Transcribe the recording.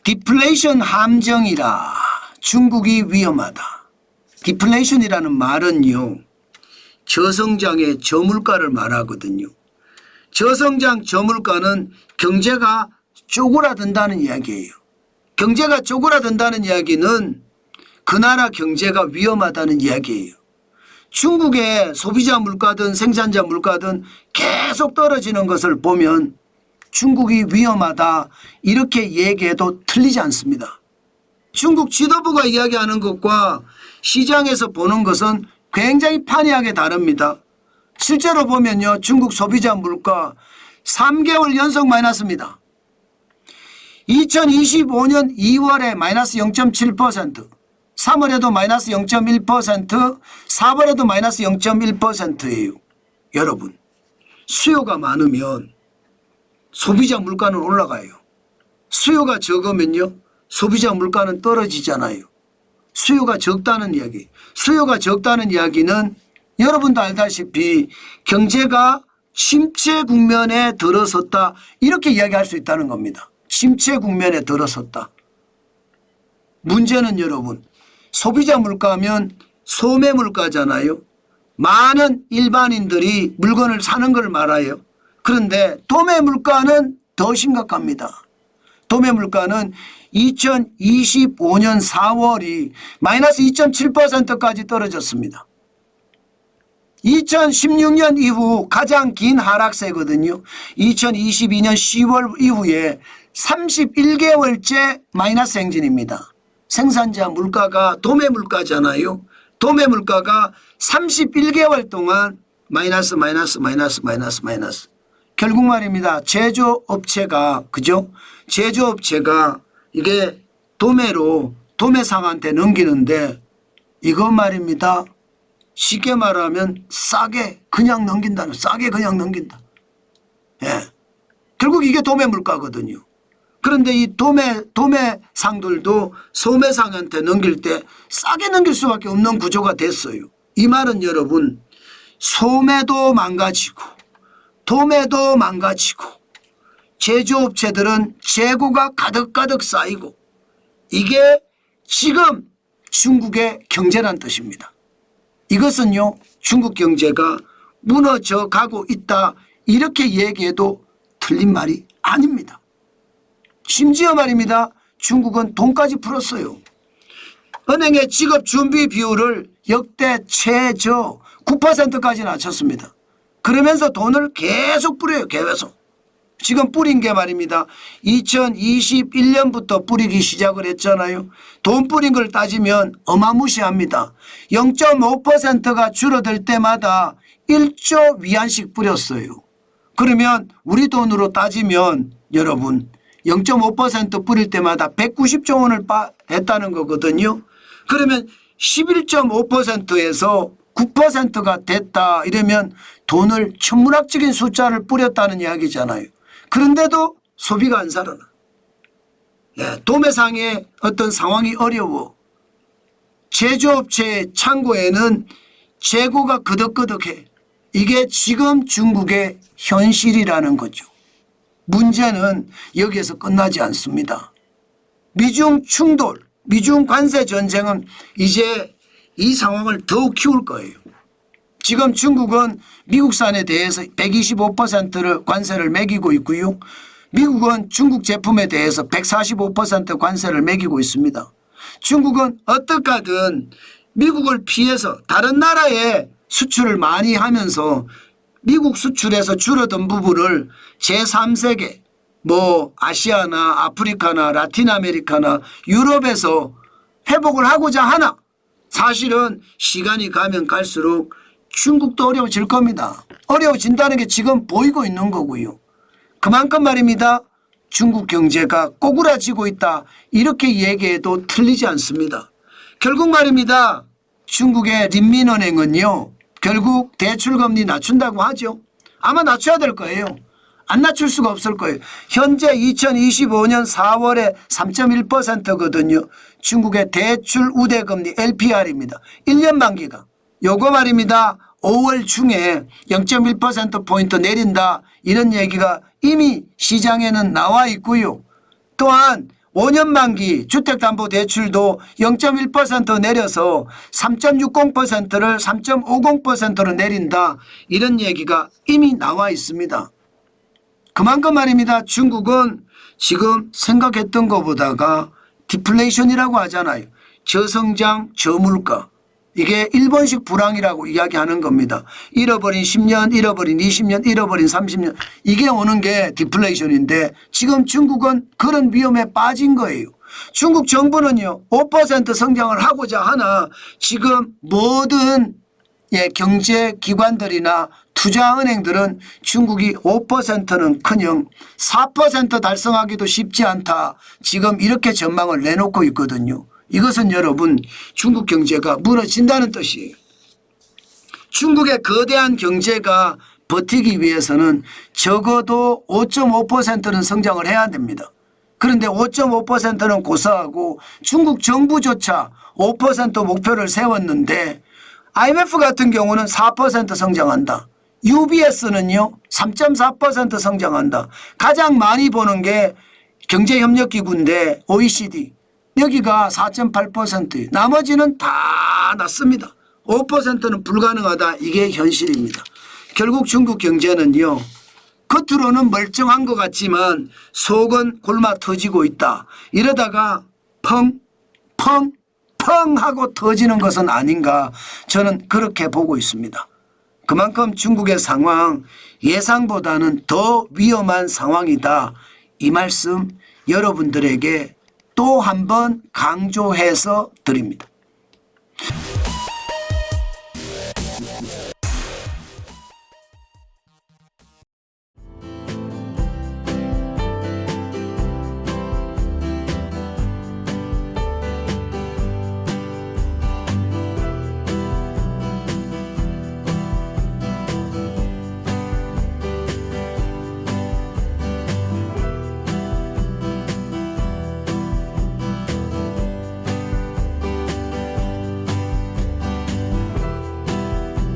디플레이션 함정이라 중국이 위험하다. 디플레이션이라는 말은요, 저성장의 저물가를 말하거든요. 저성장 저물가는 경제가 쪼그라든다는 이야기예요. 경제가 쪼그라든다는 이야기는 그 나라 경제가 위험하다는 이야기예요. 중국의 소비자 물가든 생산자 물가든 계속 떨어지는 것을 보면 중국이 위험하다 이렇게 얘기해도 틀리지 않습니다. 중국 지도부가 이야기하는 것과 시장에서 보는 것은 굉장히 판이하게 다릅니다. 실제로 보면요, 중국 소비자 물가 3개월 연속 마이너스입니다. 2025년 2월에 마이너스 0.7%, 3월에도 마이너스 0.1%, 4월에도 마이너스 0.1%예요. 여러분, 수요가 많으면 소비자 물가는 올라가요. 수요가 적으면요, 소비자 물가는 떨어지잖아요. 수요가 적다는 이야기. 수요가 적다는 이야기는 여러분도 알다시피 경제가 침체 국면에 들어섰다 이렇게 이야기할 수 있다는 겁니다. 침체 국면에 들어섰다. 문제는 여러분, 소비자 물가면 소매 물가잖아요. 많은 일반인들이 물건을 사는 걸 말아요. 그런데 도매 물가는 더 심각합니다. 도매 물가는 2025년 4월이 마이너스 2.7%까지 떨어졌습니다. 2016년 이후 가장 긴 하락세거든요. 2022년 10월 이후에 31개월째 마이너스 행진입니다. 생산자 물가가 도매 물가잖아요. 도매 물가가 31개월 동안 마이너스. 결국 말입니다. 제조업체가, 그죠? 제조업체가 이게 도매로 도매상한테 넘기는데 이거 말입니다. 쉽게 말하면 싸게 그냥 넘긴다. 예. 결국 이게 도매 물가거든요. 그런데 이 도매상들도 소매상한테 넘길 때 싸게 넘길 수밖에 없는 구조가 됐어요. 이 말은 여러분, 소매도 망가지고 도매도 망가지고 제조업체들은 재고가 가득가득 쌓이고 이게 지금 중국의 경제란 뜻입니다. 이것은요, 중국 경제가 무너져 가고 있다 이렇게 얘기해도 틀린 말이 아닙니다. 심지어 말입니다. 중국은 돈까지 풀었어요. 은행의 직업 준비 비율을 역대 최저 9%까지 낮췄습니다. 그러면서 돈을 계속 뿌려요. 계속. 지금 뿌린 게 말입니다. 2021년부터 뿌리기 시작을 했잖아요. 돈 뿌린 걸 따지면 어마무시합니다. 0.5%가 줄어들 때마다 1조 위안씩 뿌렸어요. 그러면 우리 돈으로 따지면 여러분 0.5% 뿌릴 때마다 190조 원을 했다는 거거든요. 그러면 11.5%에서 9%가 됐다 이러면 돈을 천문학적인 숫자를 뿌렸다는 이야기잖아요. 그런데도 소비가 안 살아나. 예, 도매상의 어떤 상황이 어려워. 제조업체의 창고에는 재고가 거덕거덕해. 이게 지금 중국의 현실이라는 거죠. 문제는 여기에서 끝나지 않습니다. 미중 충돌, 미중 관세 전쟁은 이제 이 상황을 더욱 키울 거예요. 지금 중국은 미국산에 대해서 125%를 관세를 매기고 있고요. 미국은 중국 제품에 대해서 145% 관세를 매기고 있습니다. 중국은 어떻게든 미국을 피해서 다른 나라에 수출을 많이 하면서 미국 수출에서 줄어든 부분을 제3세계 아시아나 아프리카나 라틴 아메리카나 유럽에서 회복을 하고자 하나 사실은 시간이 가면 갈수록 중국도 어려워질 겁니다. 어려워진다는 게 지금 보이고 있는 거고요. 그만큼 말입니다. 중국 경제가 꼬꾸라지고 있다 이렇게 얘기해도 틀리지 않습니다. 결국 말입니다. 중국의 린민은행은요. 결국 대출금리 낮춘다고 하죠. 아마 낮춰야 될 거예요. 안 낮출 수가 없을 거예요. 현재 2025년 4월에 3.1%거든요. 중국의 대출 우대금리 LPR입니다. 1년 만기가. 요거 말입니다. 5월 중에 0.1%포인트 내린다 이런 얘기가 이미 시장에는 나와 있고요. 또한 5년 만기 주택담보대출도 0.1% 내려서 3.60%를 3.50%로 내린다. 이런 얘기가 이미 나와 있습니다. 그만큼 말입니다. 중국은 지금 생각했던 것보다가 디플레이션이라고 하잖아요. 저성장 저물가. 이게 일본식 불황이라고 이야기하는 겁니다. 잃어버린 10년, 잃어버린 20년, 잃어버린 30년. 이게 오는 게 디플레이션인데 지금 중국은 그런 위험에 빠진 거예요. 중국 정부는요 5% 성장을 하고자 하나 지금 모든 경제기관들이나 투자은행들은 중국이 5%는 커녕 4% 달성하기도 쉽지 않다. 지금 이렇게 전망을 내놓고 있거든요. 이것은 여러분 중국 경제가 무너진다는 뜻이에요. 중국의 거대한 경제가 버티기 위해서는 적어도 5.5%는 성장을 해야 됩니다. 그런데 5.5%는 고사하고 중국 정부조차 5% 목표를 세웠는데 IMF 같은 경우는 4% 성장한다. UBS는요 3.4% 성장한다. 가장 많이 보는 게 경제협력기구인데 OECD 여기가 4.8%예요. 나머지는 다 낮습니다. 5%는 불가능하다. 이게 현실입니다. 결국 중국 경제는요 겉으로는 멀쩡한 것 같지만 속은 골마 터지고 있다. 이러다가 펑 하고 터지는 것은 아닌가 저는 그렇게 보고 있습니다. 그만큼 중국의 상황 예상보다는 더 위험한 상황이다. 이 말씀 여러분들에게 또 한 번 강조해서 드립니다.